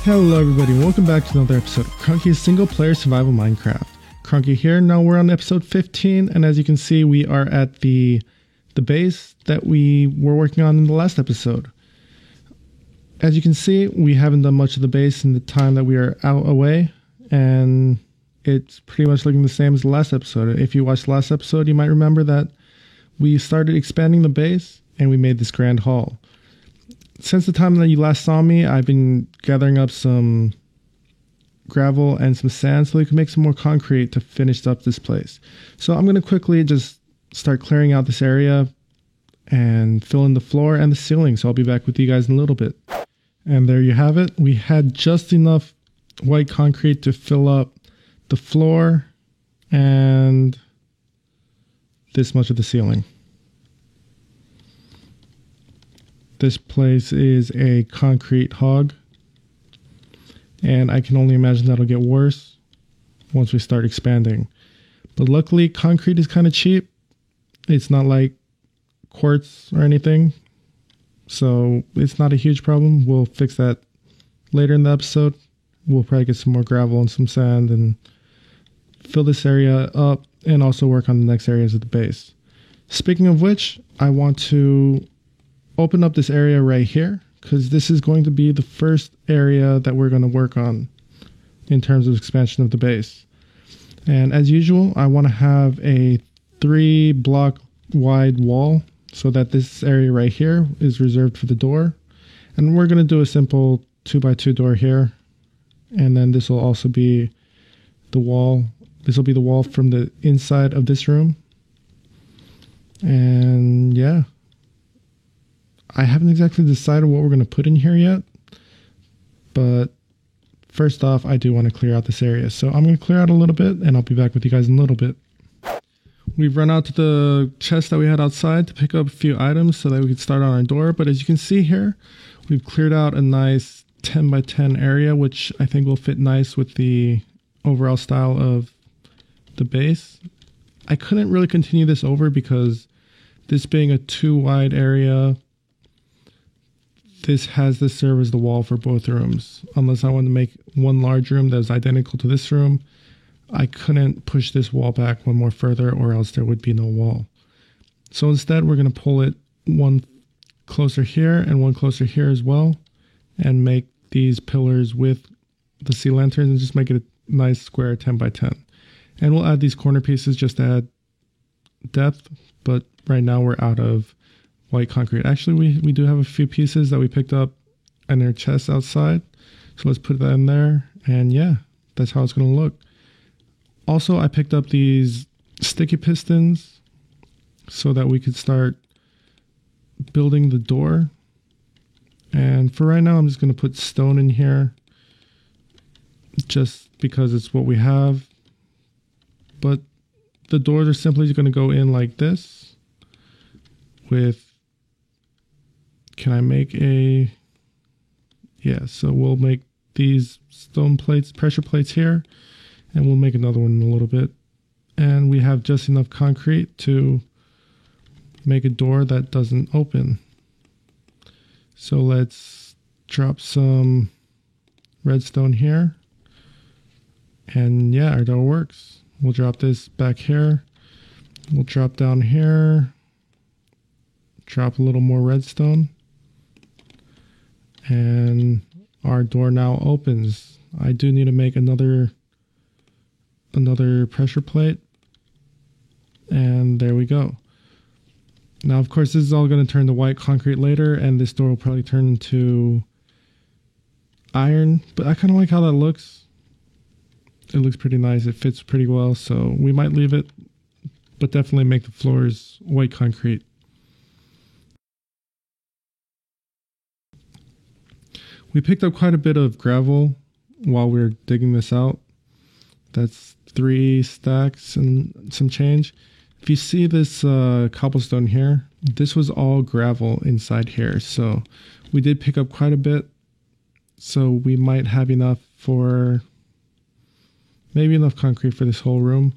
Hello everybody, and welcome back to another episode of Crunky's single player survival Minecraft. Crunky here. Now we're on episode 15, and as you can see, we are at the base that we were working on in the last episode. As you can see, we haven't done much of the base in the time that we are out away, and it's pretty much looking the same as the last episode. If you watched the last episode, you might remember that we started expanding the base and we made this grand hall. Since the time that you last saw me, I've been gathering up some gravel and some sand so we can make some more concrete to finish up this place. So I'm going to quickly just start clearing out this area and fill in the floor and the ceiling. So I'll be back with you guys in a little bit. And there you have it. We had just enough white concrete to fill up the floor and this much of the ceiling. This place is a concrete hog, and I can only imagine that'll get worse once we start expanding. But luckily, concrete is kind of cheap. It's not like quartz or anything, so it's not a huge problem. We'll fix that later in the episode. We'll probably get some more gravel and some sand and fill this area up and also work on the next areas of the base. Speaking of which, I want to open up this area right here because this is going to be the first area that we're going to work on in terms of expansion of the base. And as usual, I want to have a 3-block wide wall so that this area right here is reserved for the door. And we're going to do a simple 2x2 door here. And then this will also be the wall. This will be the wall from the inside of this room. And yeah. I haven't exactly decided what we're going to put in here yet, but first off, I do want to clear out this area. So I'm going to clear out a little bit, and I'll be back with you guys in a little bit. We've run out to the chest that we had outside to pick up a few items so that we could start on our door. But as you can see here, we've cleared out a nice 10x10 area, which I think will fit nice with the overall style of the base. I couldn't really continue this over because this being a 2-wide area, this has to serve as the wall for both rooms. Unless I want to make one large room that is identical to this room, I couldn't push this wall back one more further or else there would be no wall. So instead, we're going to pull it one closer here and one closer here as well and make these pillars with the sea lanterns and just make it a nice square 10x10. And we'll add these corner pieces just to add depth, but right now we're out of white concrete. Actually, we do have a few pieces that we picked up in their chests outside. So let's put that in there. And yeah, that's how it's going to look. Also, I picked up these sticky pistons so that we could start building the door. And for right now, I'm just going to put stone in here just because it's what we have. But the doors are simply going to go in like this with, can I make a, yeah, so we'll make these stone plates, pressure plates here, and we'll make another one in a little bit. And we have just enough concrete to make a door that doesn't open. So let's drop some redstone here. And yeah, our door works. We'll drop this back here. We'll drop down here. Drop a little more redstone. And our door now opens. I do need to make another pressure plate. And there we go. Now, of course, this is all going to turn to white concrete later, and this door will probably turn into iron. But I kind of like how that looks. It looks pretty nice. It fits pretty well, so we might leave it, but definitely make the floors white concrete. We picked up quite a bit of gravel while we were digging this out. That's 3 stacks and some change. If you see this cobblestone here, this was all gravel inside here. So we did pick up quite a bit. So we might have enough for, maybe enough concrete for this whole room.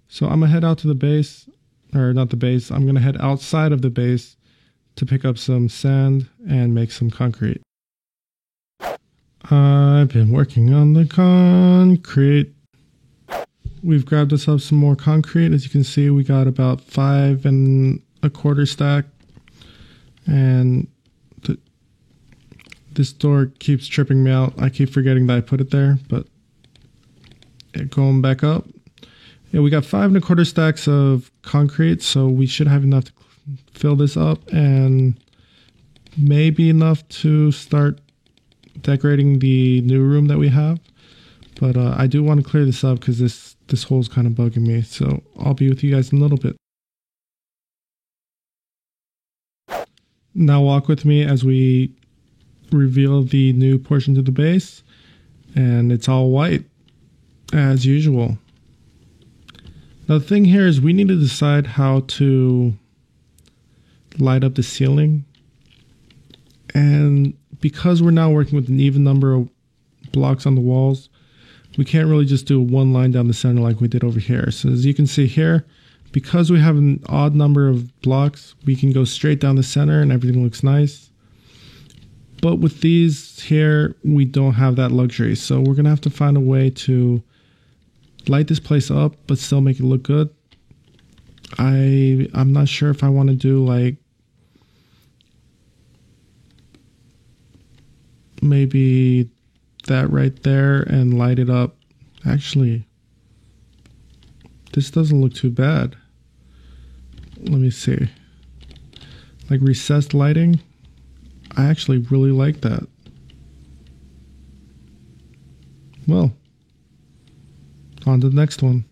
So I'm gonna head out to the base, or not the base, I'm gonna head outside of the base to pick up some sand and make some concrete. I've been working on the concrete. We've grabbed us up some more concrete. As you can see, we got about 5 1/4 stack. And this door keeps tripping me out. I keep forgetting that I put it there, but going back up. Yeah, we got 5 1/4 stacks of concrete, so we should have enough to fill this up and maybe enough to start decorating the new room that we have. But I do want to clear this up because this hole's kind of bugging me. So I'll be with you guys in a little bit. Now walk with me as we reveal the new portion to the base. And it's all white, as usual. Now the thing here is we need to decide how to light up the ceiling. And because we're now working with an even number of blocks on the walls, we can't really just do one line down the center like we did over here. So as you can see here, because we have an odd number of blocks, we can go straight down the center and everything looks nice. But with these here, we don't have that luxury. So we're gonna have to find a way to light this place up, but still make it look good. I'm not sure if I want to do like maybe that right there and light it up. Actually, this doesn't look too bad. Let me see. Like recessed lighting. I actually really like that. Well, on to the next one.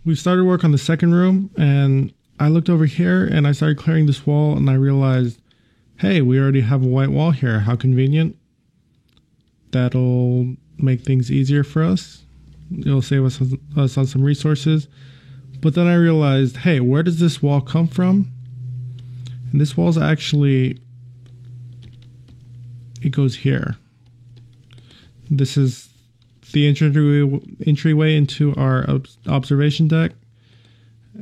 We started work on the second room and I looked over here and I started clearing this wall and I realized, hey, we already have a white wall here. How convenient. That'll make things easier for us. It'll save us on some resources. But then I realized, hey, where does this wall come from? And this wall's actually, it goes here. This is the entryway into our observation deck.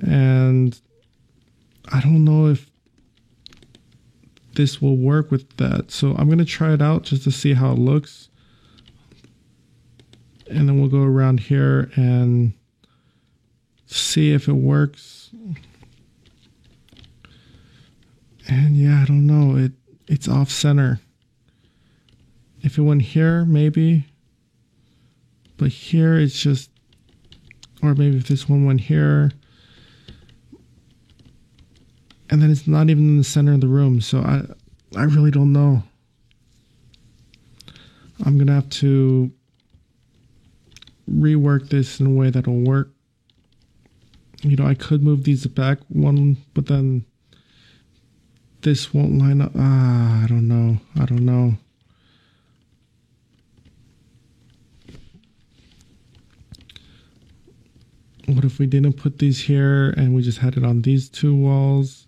And I don't know if this will work with that. So I'm going to try it out just to see how it looks. And then we'll go around here and see if it works. And yeah, I don't know. It's off center. If it went here, maybe. But here it's just, or maybe if this one went here. And then it's not even in the center of the room. So I really don't know. I'm going to have to rework this in a way that'll work. You know, I could move these back one, but then this won't line up. I don't know. I don't know. What if we didn't put these here and we just had it on these two walls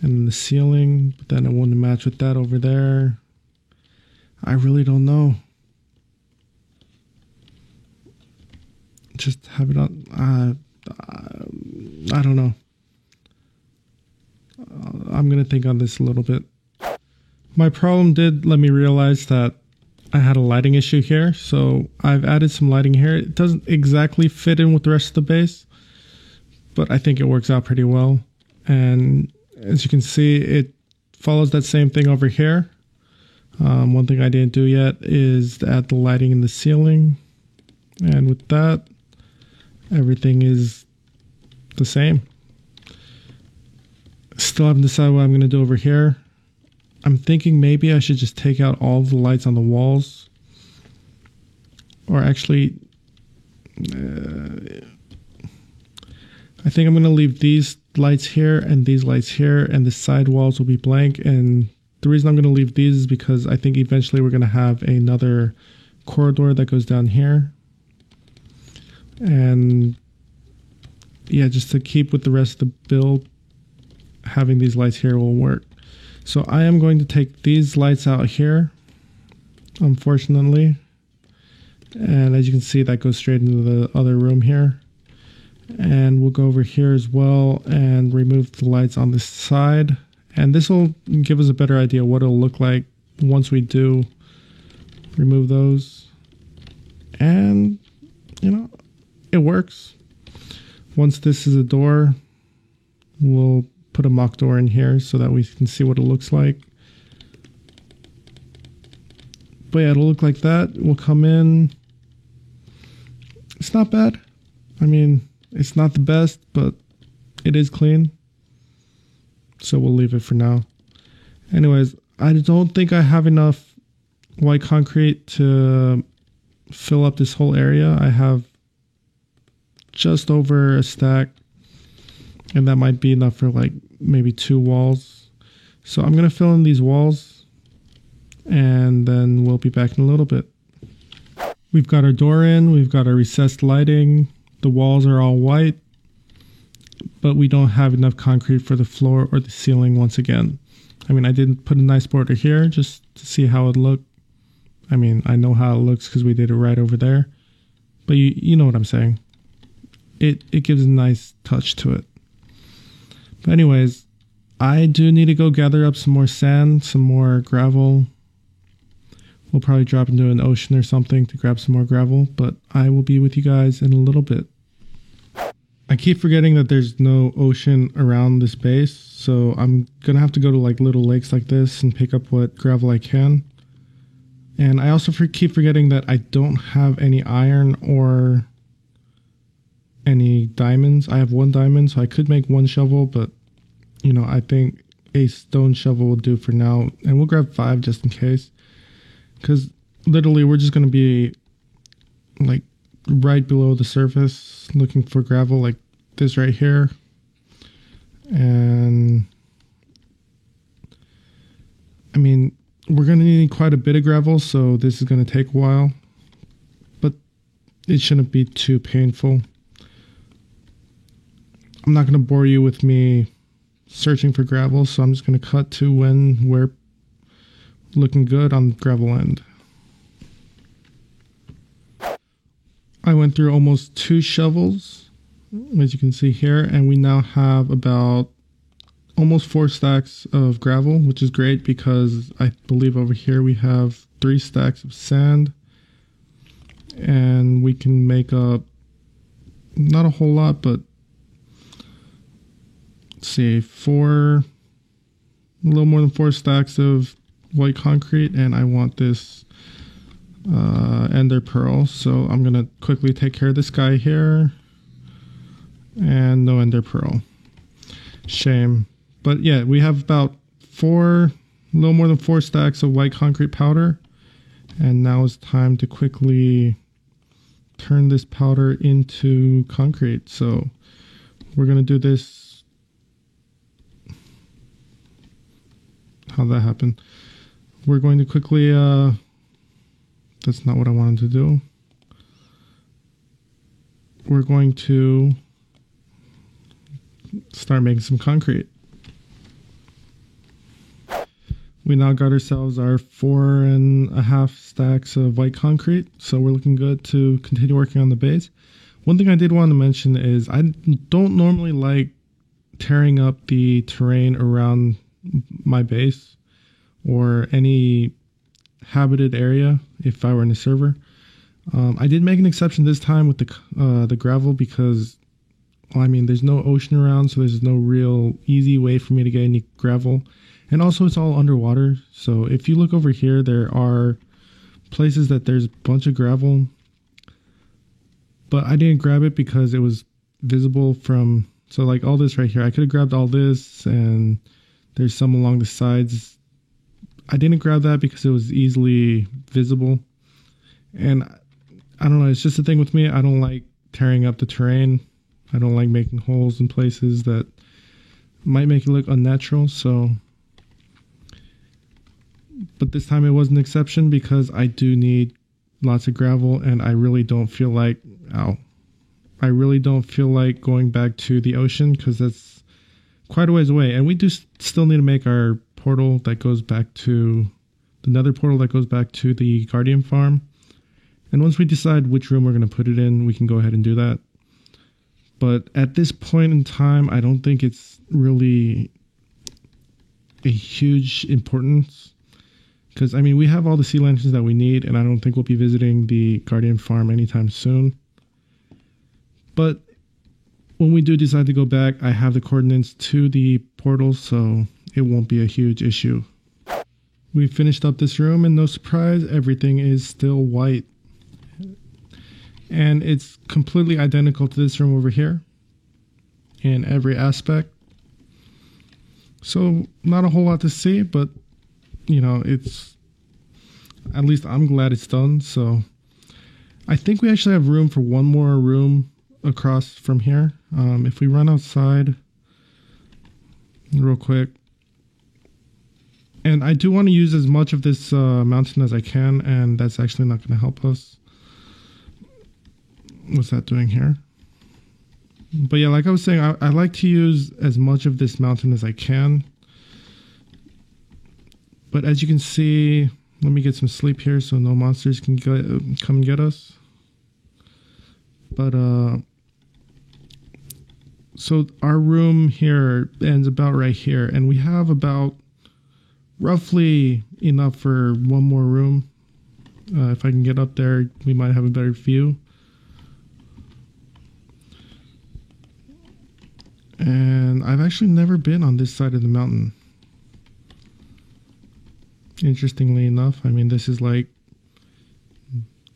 and the ceiling, but then it wouldn't match with that over there? I really don't know. Just have it on. I don't know. I'm going to think on this a little bit. My problem did let me realize that I had a lighting issue here. So I've added some lighting here. It doesn't exactly fit in with the rest of the base, but I think it works out pretty well. And as you can see, it follows that same thing over here. One thing I didn't do yet is to add the lighting in the ceiling. And with that, everything is the same. Still haven't decided what I'm going to do over here. I'm thinking maybe I should just take out all the lights on the walls. Or actually, I think I'm going to leave these lights here and these lights here, and the side walls will be blank. And the reason I'm going to leave these is because I think eventually we're going to have another corridor that goes down here. And yeah, just to keep with the rest of the build, having these lights here will work. So I am going to take these lights out here, unfortunately. And as you can see, that goes straight into the other room here. And we'll go over here as well and remove the lights on this side And this will give us a better idea what it'll look like once we do remove those. And, you know, it works. Once this is a door, we'll put a mock door in here so that we can see what it looks like. But yeah, it'll look like that. We'll come in. It's not bad. I mean, it's not the best, but it is clean. So we'll leave it for now. Anyways, I don't think I have enough white concrete to fill up this whole area. I have just over a stack, and that might be enough for like maybe 2 walls. So I'm going to fill in these walls, and then we'll be back in a little bit. We've got our door in, we've got our recessed lighting, the walls are all white, but we don't have enough concrete for the floor or the ceiling once again. I mean, I did put a nice border here just to see how it looked. I mean, I know how it looks because we did it right over there, but you know what I'm saying. It gives a nice touch to it. But anyways, I do need to go gather up some more sand, some more gravel. We'll probably drop into an ocean or something to grab some more gravel, but I will be with you guys in a little bit. I keep forgetting that there's no ocean around this base, so I'm gonna have to go to like little lakes like this and pick up what gravel I can. And I also keep forgetting that I don't have any iron or any diamonds. I have 1 diamond, so I could make 1 shovel, but you know, I think a stone shovel will do for now, and we'll grab 5 just in case, because literally we're just going to be like right below the surface looking for gravel like this right here. And I mean, we're going to need quite a bit of gravel, so this is going to take a while, but it shouldn't be too painful. I'm not going to bore you with me searching for gravel, so I'm just going to cut to when we're looking good on the gravel end. I went through almost 2 shovels, as you can see here, and we now have about almost 4 stacks of gravel, which is great because I believe over here we have 3 stacks of sand, and we can make up not a whole lot, but see, a little more than 4 stacks of white concrete, and I want this ender pearl, so I'm gonna quickly take care of this guy here, and no ender pearl. Shame. But yeah, we have about a little more than 4 stacks of white concrete powder, and now it's time to quickly turn this powder into concrete. So we're gonna do this. How'd that happen? We're going to quickly, that's not what I wanted to do. We're going to start making some concrete. We now got ourselves our 4.5 stacks of white concrete, so we're looking good to continue working on the base. One thing I did want to mention is I don't normally like tearing up the terrain around my base or any habited area if I were in a server. I did make an exception this time with the gravel because, well, I mean, there's no ocean around, so there's no real easy way for me to get any gravel. And also it's all underwater, so if you look over here, there are places that there's a bunch of gravel, but I didn't grab it because it was visible from, so like all this right here, I could have grabbed all this, and there's some along the sides. I didn't grab that because it was easily visible. And I don't know, it's just a thing with me. I don't like tearing up the terrain. I don't like making holes in places that might make it look unnatural. So, but this time it was an exception because I do need lots of gravel, and I really don't feel like, I really don't feel like going back to the ocean because that's quite a ways away. And we do still need to make our portal that goes back to the nether portal that goes back to the Guardian farm. And once we decide which room we're going to put it in, we can go ahead and do that. But at this point in time, I don't think it's really a huge importance. Because, I mean, we have all the sea lanterns that we need, and I don't think we'll be visiting the Guardian farm anytime soon. But when we do decide to go back, I have the coordinates to the portal, so it won't be a huge issue. We finished up this room, and no surprise, everything is still white. And it's completely identical to this room over here in every aspect. So, not a whole lot to see, but you know, it's, at least I'm glad it's done. So I think we actually have room for one more room across from here. If we run outside real quick, and I do want to use as much of this mountain as I can, and that's actually not going to help us. What's that doing here? But yeah, like I was saying, I like to use as much of this mountain as I can. But as you can see, let me get some sleep here so no monsters can come and get us. But, so our room here ends about right here. And we have about roughly enough for one more room. If I can get up there, we might have a better view. And I've actually never been on this side of the mountain. Interestingly enough, I mean, this is like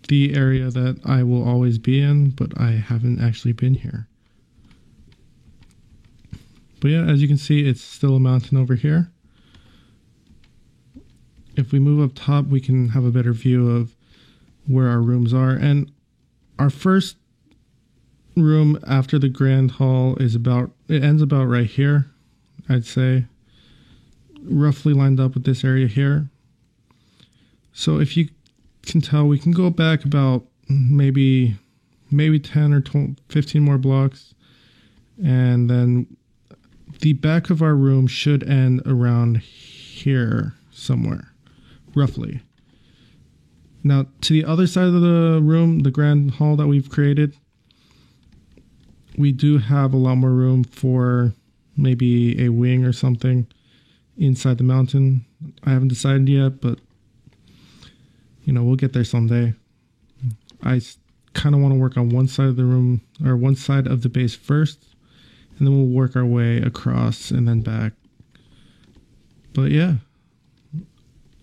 the area that I will always be in, but I haven't actually been here. But yeah, as you can see, it's still a mountain over here. If we move up top, we can have a better view of where our rooms are. And our first room after the Grand Hall is it ends about right here, I'd say. Roughly lined up with this area here. So if you can tell, we can go back about maybe 10 or 15 more blocks, and then the back of our room should end around here somewhere, roughly. Now to the other side of the room, the Grand Hall that we've created, we do have a lot more room for maybe a wing or something inside the mountain. I haven't decided yet, but you know, we'll get there someday. I kind of want to work on one side of the room, or one side of the base first, and then we'll work our way across and then back. But yeah,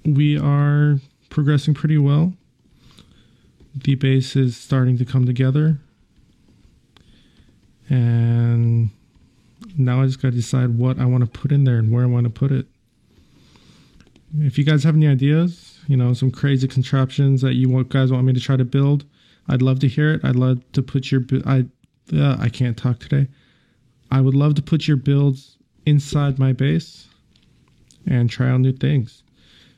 we are progressing pretty well. The base is starting to come together, and now I just got to decide what I want to put in there and where I want to put it. If you guys have any ideas, you know, some crazy contraptions that you guys want me to try to build, I'd love to hear it. I'd love to put your, I can't talk today. I would love to put your builds inside my base and try out new things.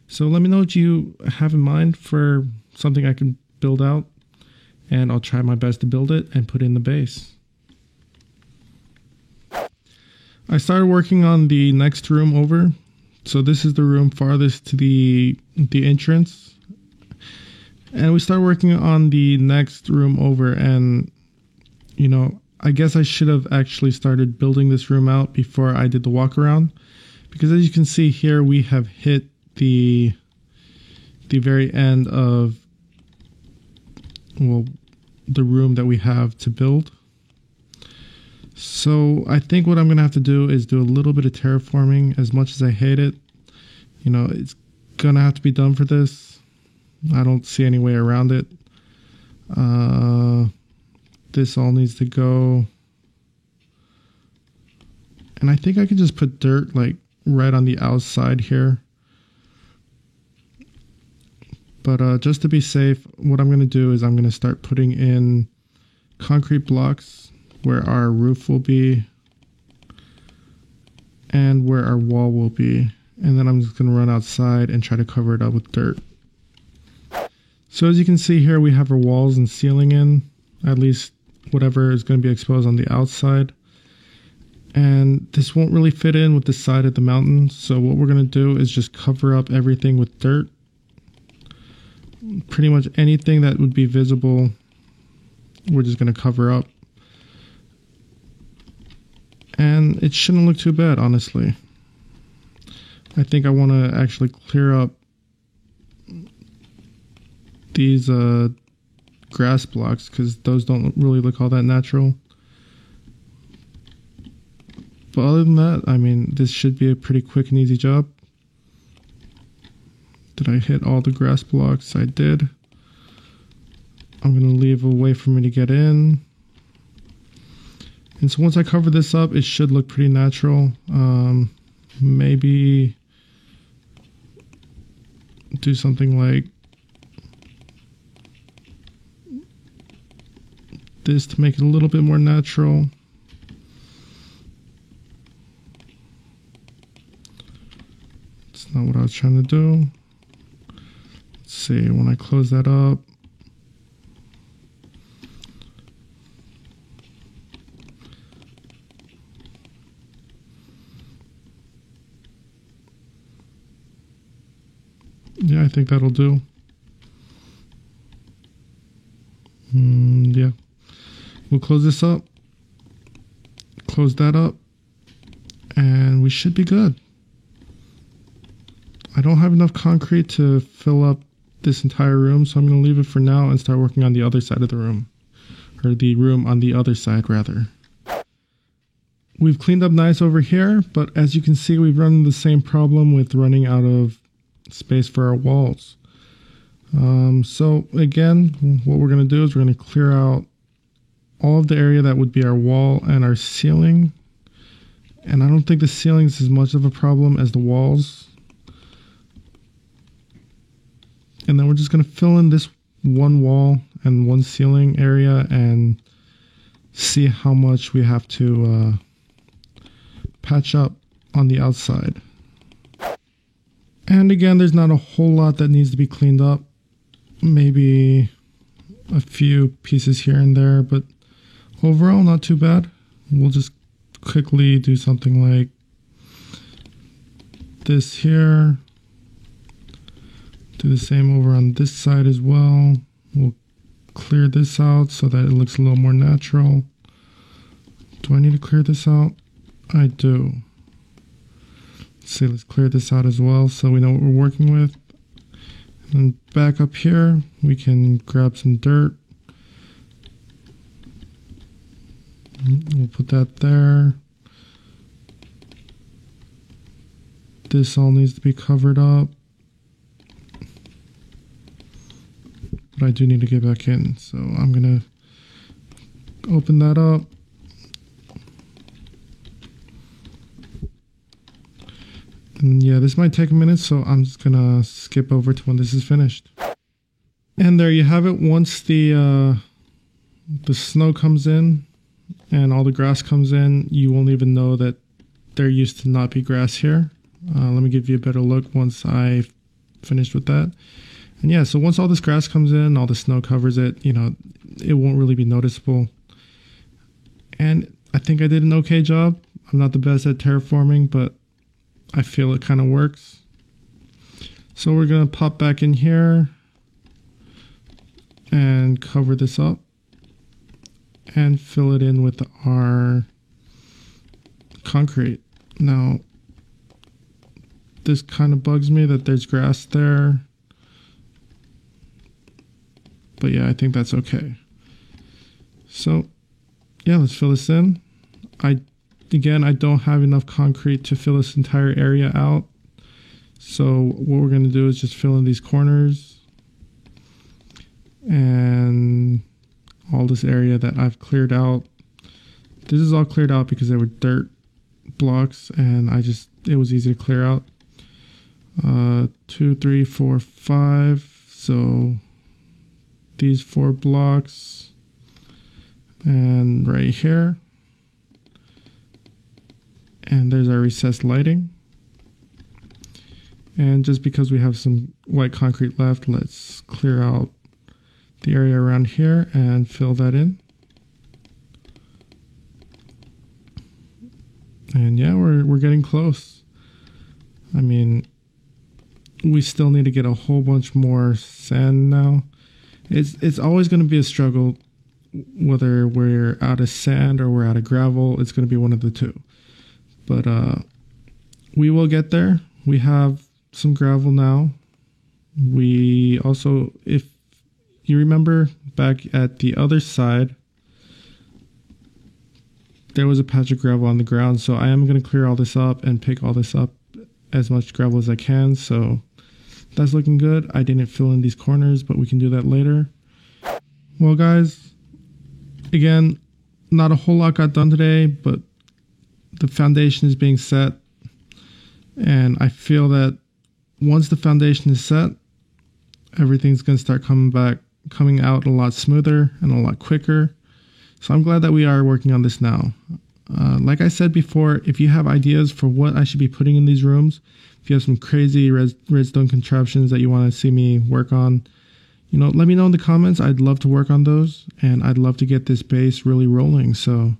So let me know what you have in mind for something I can build out, and I'll try my best to build it and put in the base. I started working on the next room over. So this is the room farthest to the entrance. And we start working on the next room over, and you know, I guess I should have actually started building this room out before I did the walk around, because as you can see here, we have hit the very end of, well, the room that we have to build. So I think what I'm going to have to do is do a little bit of terraforming. As much as I hate it, you know, it's going to have to be done for this. I don't see any way around it. This all needs to go. And I think I can just put dirt like right on the outside here. But just to be safe, what I'm going to do is I'm going to start putting in concrete blocks where our roof will be and where our wall will be. And then I'm just going to run outside and try to cover it up with dirt. So as you can see here, we have our walls and ceiling in, at least whatever is going to be exposed on the outside. And this won't really fit in with the side of the mountain. So what we're going to do is just cover up everything with dirt. Pretty much anything that would be visible, we're just going to cover up. And it shouldn't look too bad, honestly. I think I want to actually clear up these grass blocks because those don't really look all that natural. But other than that, I mean, this should be a pretty quick and easy job. Did I hit all the grass blocks? I did. I'm going to leave a way for me to get in. And so once I cover this up, it should look pretty natural. Maybe do something like this to make it a little bit more natural. It's not what I was trying to do. Let's see, when I close that up, yeah, I think that'll do. Yeah. We'll close this up, close that up, and we should be good. I don't have enough concrete to fill up this entire room, so I'm going to leave it for now and start working on the other side of the room. Or the room on the other side, rather. We've cleaned up nice over here, but as you can see, we've run into the same problem with running out of space for our walls. So again, what we're going to do is we're going to clear out all of the area that would be our wall and our ceiling. And I don't think the ceiling is as much of a problem as the walls. And then we're just going to fill in this one wall and one ceiling area and see how much we have to patch up on the outside. And again, there's not a whole lot that needs to be cleaned up. Maybe a few pieces here and there, but overall not too bad. We'll just quickly do something like this here. Do the same over on this side as well. We'll clear this out so that it looks a little more natural. Do I need to clear this out? I do. Let's see, let's clear this out as well so we know what we're working with. And back up here, we can grab some dirt. We'll put that there. This all needs to be covered up. But I do need to get back in, so I'm gonna open that up. And yeah, this might take a minute, so I'm just gonna skip over to when this is finished. And there you have it. Once the snow comes in and all the grass comes in, you won't even know that there used to not be grass here. Let me give you a better look once I finished with that. And yeah, so once all this grass comes in, all the snow covers it, you know, it won't really be noticeable. And I think I did an okay job. I'm not the best at terraforming, but I feel it kind of works. So we're going to pop back in here and cover this up and fill it in with our concrete. Now, this kind of bugs me that there's grass there. But yeah, I think that's okay. So yeah, let's fill this in. Again, I don't have enough concrete to fill this entire area out. So what we're going to do is just fill in these corners and all this area that I've cleared out. This is all cleared out because they were dirt blocks and it was easy to clear out. 2, 3, 4, 5. So these 4 blocks and right here. And there's our recessed lighting. And just because we have some white concrete left, let's clear out the area around here and fill that in. And yeah, we're getting close. I mean, we still need to get a whole bunch more sand now. It's always going to be a struggle whether we're out of sand or we're out of gravel. It's going to be one of the two. But we will get there. we have some gravel now. We also, if you remember back at the other side, there was a patch of gravel on the ground. So I am going to clear all this up and pick all this up, as much gravel as I can. So that's looking good. I didn't fill in these corners, but we can do that later. Well, guys, again, not a whole lot got done today, but the foundation is being set. And I feel that once the foundation is set, everything's going to start coming out a lot smoother and a lot quicker. So I'm glad that we are working on this now. Like I said before, if you have ideas for what I should be putting in these rooms, if you have some crazy redstone contraptions that you want to see me work on, let me know in the comments. I'd love to work on those, and I'd love to get this base really rolling. So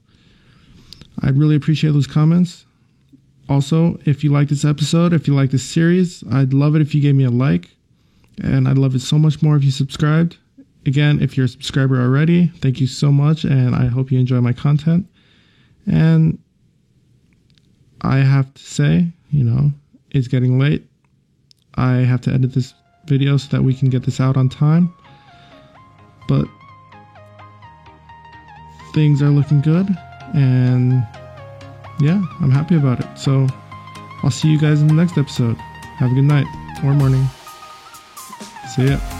I'd really appreciate those comments. Also, if you like this episode, if you like this series, I'd love it if you gave me a like, and I'd love it so much more if you subscribed. Again, if you're a subscriber already, thank you so much, and I hope you enjoy my content. And I have to say, it's getting late. I have to edit this video so that we can get this out on time. But things are looking good, and yeah, I'm happy about it. So I'll see you guys in the next episode. Have a good night or morning. See ya.